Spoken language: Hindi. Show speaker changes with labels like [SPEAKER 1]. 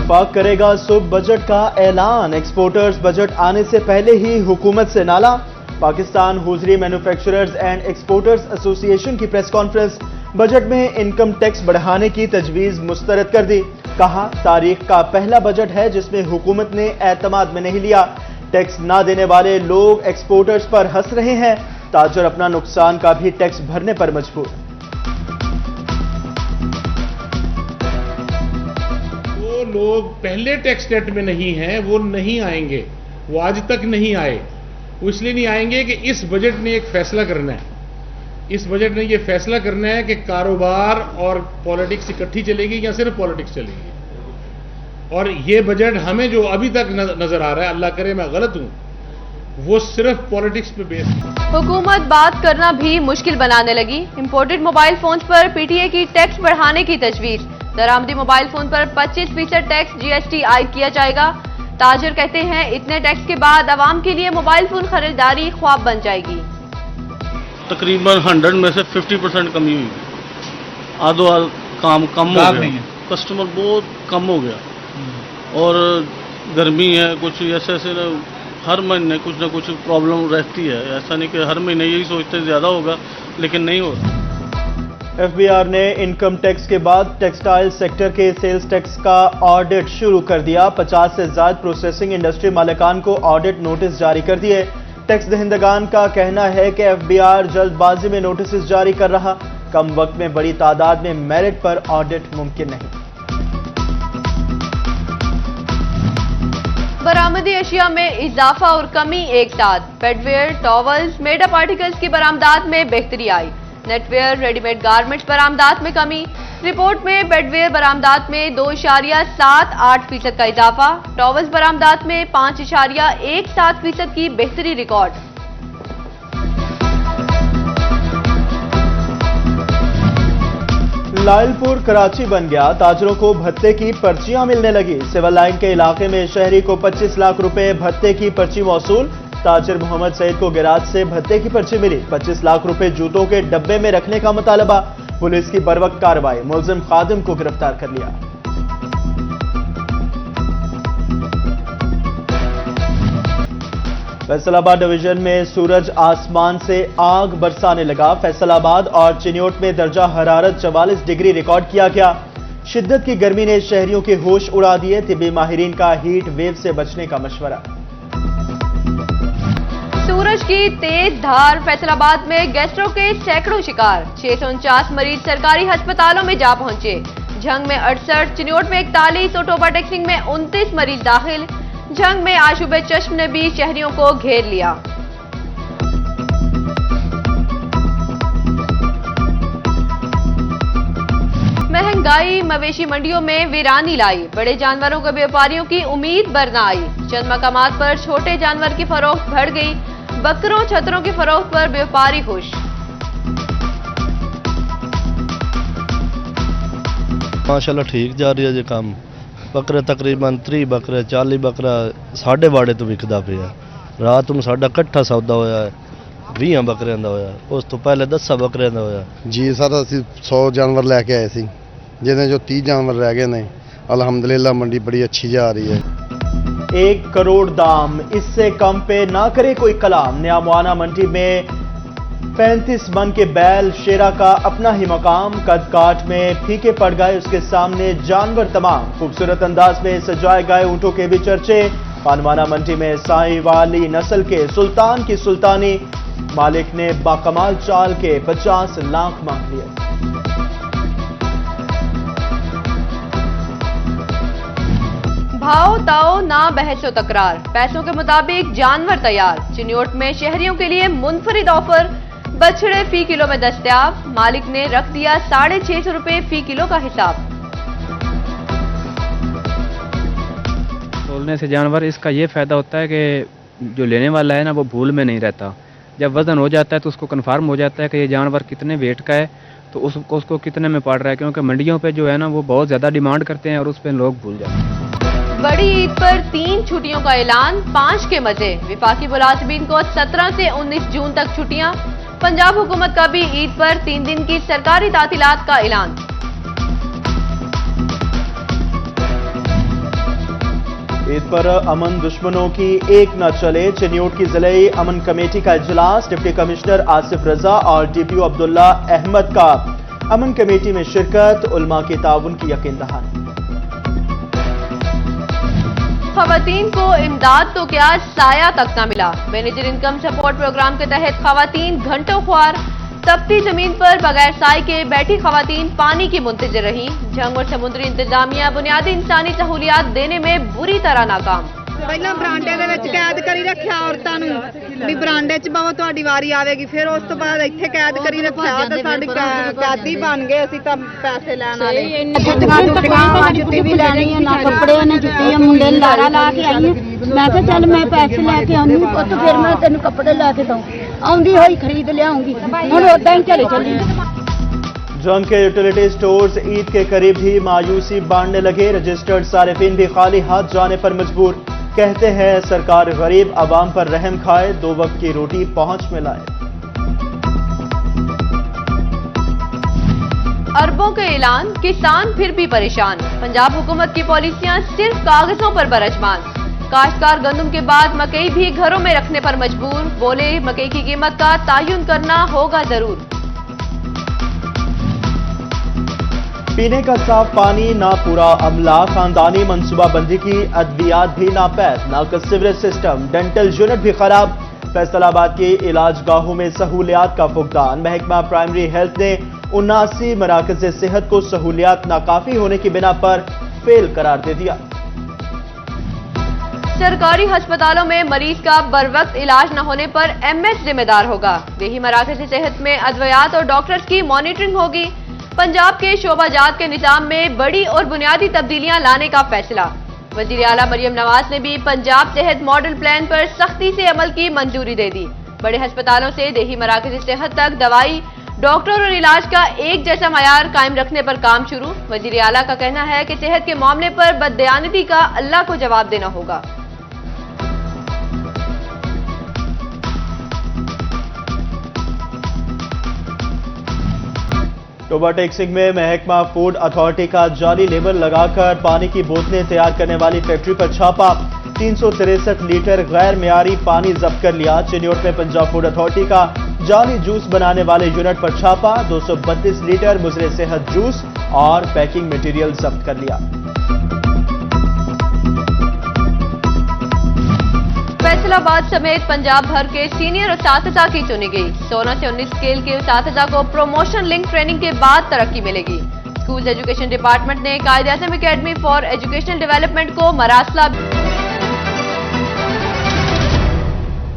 [SPEAKER 1] विफाक करेगा सुब बजट का ऐलान। एक्सपोर्टर्स बजट आने से पहले ही हुकूमत से नाला। Pakistan hosiery manufacturers and exporters association की प्रेस कॉन्फ्रेंस। बजट में इनकम टैक्स बढ़ाने की तजवीज मुस्तरद कर दी। कहा तारीख का पहला बजट है जिसमें हुकूमत ने एतमाद में नहीं लिया। टैक्स ना देने वाले लोग एक्सपोर्टर्स पर हंस रहे हैं। ताजर अपना नुकसान का भी टैक्स भरने पर मजबूर।
[SPEAKER 2] वो लोग पहले टैक्स रेट में नहीं हैं, वो नहीं आएंगे, वो आज तक नहीं आए। वो इसलिए नहीं आएंगे कि इस बजट ने एक फैसला करना है। इस बजट ने ये फैसला करना है कि कारोबार और पॉलिटिक्स इकट्ठी चलेगी या सिर्फ पॉलिटिक्स चलेगी। और ये बजट हमें जो अभी तक नजर आ रहा है, अल्लाह करे मैं गलत हूं, वो सिर्फ पॉलिटिक्स पे बेस है।
[SPEAKER 3] हुकूमत बात करना भी मुश्किल बनाने लगी। इंपोर्टेड मोबाइल फोन्स पर पीटीए की टैक्स बढ़ाने की तजवीज। दरामदी मोबाइल फोन पर 25% टैक्स जीएसटी आयद किया जाएगा। ताजर कहते हैं इतने टैक्स के बाद आवाम के लिए मोबाइल फोन खरीदारी ख्वाब बन जाएगी।
[SPEAKER 4] तकरीबन 100 में से 50% कमी हुई, आधो काम कम हो गया, कस्टमर बहुत कम हो गया। और गर्मी है, कुछ ऐसे हर महीने कुछ ना कुछ प्रॉब्लम रहती है। ऐसा नहीं कि हर महीने यही सोचते ज़्यादा होगा, लेकिन नहीं होता।
[SPEAKER 1] एफबीआर ने इनकम टैक्स के बाद टेक्सटाइल सेक्टर के सेल्स टैक्स का ऑडिट शुरू कर दिया। 50 से ज्यादा प्रोसेसिंग इंडस्ट्री मालिकान को ऑडिट नोटिस जारी कर दिए। टैक्स दहिंदगान का कहना है कि एफबीआर जल्दबाजी में नोटिस जारी कर रहा। कम वक्त में बड़ी तादाद में मेरिट पर ऑडिट मुमकिन नहीं।
[SPEAKER 3] बरामदी अशिया में इजाफा और कमी एक साथ। बेडवेयर, टॉवल्स, मेडअप आर्टिकल्स की बरामदात में बेहतरी आई। नेटवेयर, रेडीमेड गारमेंट्स बरामदात में कमी। रिपोर्ट में बेडवेयर बरामदात में 2.78% का इजाफा। टॉवल्स बरामदात में 5.17% की बेहतरी रिकॉर्ड।
[SPEAKER 1] लायलपुर कराची बन गया। ताजरों को भत्ते की पर्चियां मिलने लगी। सिविल लाइन के इलाके में शहरी को 25 लाख रुपए भत्ते की पर्ची मौसूल। ताजिर मोहम्मद सईद को गिराज से भत्ते की पर्ची मिली। 25 लाख रुपए जूतों के डब्बे में रखने का मुतालबा। पुलिस की बरवक्त कार्रवाई, मुलजिम खादिम को गिरफ्तार कर लिया। फैसलाबाद डिवीजन में सूरज आसमान से आग बरसाने लगा। फैसलाबाद और चिन्योट में दर्जा हरारत 44 डिग्री रिकॉर्ड किया गया। शिद्दत की गर्मी ने शहरियों के होश उड़ा दिए। तिब्बी माहिरीन का हीट वेव से बचने का मशवरा।
[SPEAKER 3] सूरज की तेज धार। फैसलाबाद में गैस्ट्रो के सैकड़ों शिकार। 649 मरीज सरकारी अस्पतालों में जा पहुंचे। झंग में 68, चिन्योट में 41 और टोबा टेक्सिंग में 29 मरीज दाखिल। जंग में आशुबे चश्म ने भी शहरियों को घेर लिया। महंगाई मवेशी मंडियों में वीरानी लाई। बड़े जानवरों के व्यापारियों की उम्मीद बर न आई। चंद मकामात पर छोटे जानवर की फरोख्त बढ़ गई। बकरों छतरों की फरोख्त पर व्यापारी खुश।
[SPEAKER 5] माशाल्लाह ठीक जा रही है जी काम। बकरे तकरीबन 30 बकरे 40 बकरा साढ़े बाड़े तो विकदा पिया। रात ਨੂੰ ਸਾਡਾ ਇਕੱਠਾ ਸੌਦਾ ਹੋਇਆ ਹੈ 20 ਬੱਕਰਿਆਂ ਦਾ ਹੋਇਆ। ਉਸ ਤੋਂ ਪਹਿਲੇ 10 ਬੱਕਰਿਆਂ ਦਾ ਹੋਇਆ
[SPEAKER 6] ਜੀ। ਸਰ ਅਸੀਂ 100 ਜਾਨਵਰ ਲੈ ਕੇ ਆਏ ਸੀ, ਜਿਹਦੇ ਜੋ 30 ਜਾਨਵਰ ਰਹਿ ਗਏ ਨੇ। अल्हम्दुलिल्लाह मंडी बड़ी अच्छी जा रही है।
[SPEAKER 1] 1 करोड़ दाम, इससे कम पे ना करे कोई कलाम। नया मुआना मंडी में 35 मन के बैल शेरा का अपना ही मकाम। कद काट में फीके पड़ गए उसके सामने जानवर तमाम। खूबसूरत अंदाज में सजाए गए ऊंटों के भी चर्चे। पानवाना मंडी में साहिवाली नस्ल के सुल्तान की सुल्तानी। मालिक ने बाकमाल चाल के 50 लाख मांग लिए।
[SPEAKER 3] भाव ताओ ना बहसो तकरार। पैसों के मुताबिक जानवर तैयार। चिन्योट में शहरियों के लिए मुनफरिद ऑफर। बछड़े फी किलो में दस्तयाब। मालिक ने रख दिया 650 रुपए फी किलो का हिसाब।
[SPEAKER 7] तोलने से जानवर इसका ये फायदा होता है कि जो लेने वाला है ना वो भूल में नहीं रहता। जब वजन हो जाता है तो उसको कन्फर्म हो जाता है कि ये जानवर कितने वेट का है, तो उसको कितने में पड़ रहा है। क्योंकि मंडियों पे जो है ना वो बहुत ज्यादा डिमांड करते हैं और उस पर लोग भूल जाते हैं।
[SPEAKER 3] बड़ी ईद पर 3 छुट्टियों का ऐलान। 5 के मजे। विफाकी मुलाजिमीन को 17 से 19 जून तक छुट्टियां। पंजाब हुकूमत का भी ईद पर 3 दिन की सरकारी तातीलात का ऐलान।
[SPEAKER 1] ईद पर अमन दुश्मनों की एक न चले। चिन्यूट की जिले अमन कमेटी का इजलास। डिप्टी कमिश्नर आसिफ रजा और डीपीओ अब्दुल्ला अहमद का अमन कमेटी में शिरकत। उलमा के ताउन की यकीन दहानी।
[SPEAKER 3] खवातीन को इमदाद तो क्या साया तक न मिला। मैनेजर इनकम सपोर्ट प्रोग्राम के तहत खवातीन घंटों ख्वार। तपती जमीन पर बगैर साए के बैठी खवातीन पानी की मुंतजर रही। जंग और समुद्री इंतजामिया बुनियादी इंसानी सहूलियात देने में बुरी तरह नाकाम।
[SPEAKER 8] ਪਹਿਲਾਂ ਬਰਾਂਡੇ ਦੇ ਵਿੱਚ ਕੈਦ ਕਰੀ ਰੱਖਿਆ ਔਰਤਾਂ ਨੂੰ ਵੀ ਬਰਾਂਡੇ 'ਚ ਬਾਵਾ ਤੁਹਾਡੀ ਵਾਰੀ ਆਵੇਗੀ। ਫਿਰ ਉਸ ਤੋਂ ਬਾਅਦ ਇੱਥੇ ਕੈਦ ਕਰੀ ਰੱਖਿਆ ਤੇ ਸਾਡੀ ਕੈਦੀ ਬਣ ਗਏ। ਅਸੀਂ ਤਾਂ ਪੈਸੇ ਲੈਣ ਵਾਲੇ।
[SPEAKER 9] ਜੁੱਤੀਆਂ ਜੁੱਤੀ ਵੀ ਲੈਣੀ ਹੈ ਨਾ ਕੱਪੜੇ ਨੇ ਜੁੱਤੀਆਂ ਮੁੰਡੇ ਨੂੰ ਲਾਰਾ ਲਾ ਕੇ ਆਈ ਮੈਂ ਕਿਹਾ ਚੱਲ ਮੈਂ ਪੈਸੇ ਲੈ ਕੇ ਆਉਂਦੀ ਪੁੱਤ ਫਿਰ ਮੈਂ ਤੈਨੂੰ ਕੱਪੜੇ ਲੈ ਕੇ ਦਊਂ ਆਉਂਦੀ ਹੋਈ ਖਰੀਦ ਲਿਆਉਂਗੀ ਹੁਣ ਉਦਾਂ ਹੀ ਘਰੇ ਚੱਲੀ।
[SPEAKER 1] जंग के यूटिलिटी स्टोर्स ईद के करीब ही मायूसी बांटने लगे। रजिस्टर्ड सारिफिन भी खाली हाथ जाने पर मजबूर। कहते हैं सरकार गरीब आवाम पर रहम खाए, 2 वक्त की रोटी पहुंच में लाए।
[SPEAKER 3] अरबों के ऐलान, किसान फिर भी परेशान। पंजाब हुकूमत की पॉलिसियां सिर्फ कागजों पर बरजमान। काश्तकार गंदम के बाद मकई भी घरों में रखने पर मजबूर। बोले मकई की कीमत का तयन करना होगा जरूर।
[SPEAKER 1] पीने का साफ पानी ना पूरा अमला। खानदानी मनसूबाबंदी की अद्वियात भी नापैद। नाकस सीवरेज सिस्टम, डेंटल यूनिट भी खराब। फैसलाबाद के इलाज गाहों में सहूलियात का फुकदान। महकमा प्राइमरी हेल्थ ने 79 मराकज़ सेहत को सहूलियात नाकाफी होने की बिना पर फेल करार दे दिया।
[SPEAKER 3] सरकारी अस्पतालों में मरीज का बरवक्त इलाज न होने पर एमएच जिम्मेदार होगा। यही मराकज़ सेहत में अद्वियात और डॉक्टर्स की मॉनिटरिंग होगी। पंजाब के शोबाजात के निजाम में बड़ी और बुनियादी तब्दीलियां लाने का फैसला। वजीर आला मरियम नवाज ने भी पंजाब सेहत मॉडल प्लान पर सख्ती से अमल की मंजूरी दे दी। बड़े अस्पतालों से देही मराकज़ सेहत तक दवाई, डॉक्टर और इलाज का एक जैसा मयार कायम रखने पर काम शुरू। वजीर आला का कहना है कि सेहत के मामले पर बददयानती का अल्लाह को जवाब देना होगा।
[SPEAKER 1] टोबा टेक्सिंग में महकमा फूड अथॉरिटी का जाली लेबल लगाकर पानी की बोतलें तैयार करने वाली फैक्ट्री पर छापा। 363 लीटर गैर मियारी पानी जब्त कर लिया। चिन्यूट में पंजाब फूड अथॉरिटी का जाली जूस बनाने वाले यूनिट पर छापा। 232 लीटर मुजरे सेहत जूस और पैकिंग मटेरियल जब्त कर लिया।
[SPEAKER 3] फैसलाबाद समेत पंजाब भर के सीनियर उस्ताद की चुनी गई। 16 से 19 स्केल के उस्ताद को प्रमोशन लिंक ट्रेनिंग के बाद तरक्की मिलेगी। स्कूल एजुकेशन डिपार्टमेंट ने Quaid-e-Azam academy for educational development को मरासला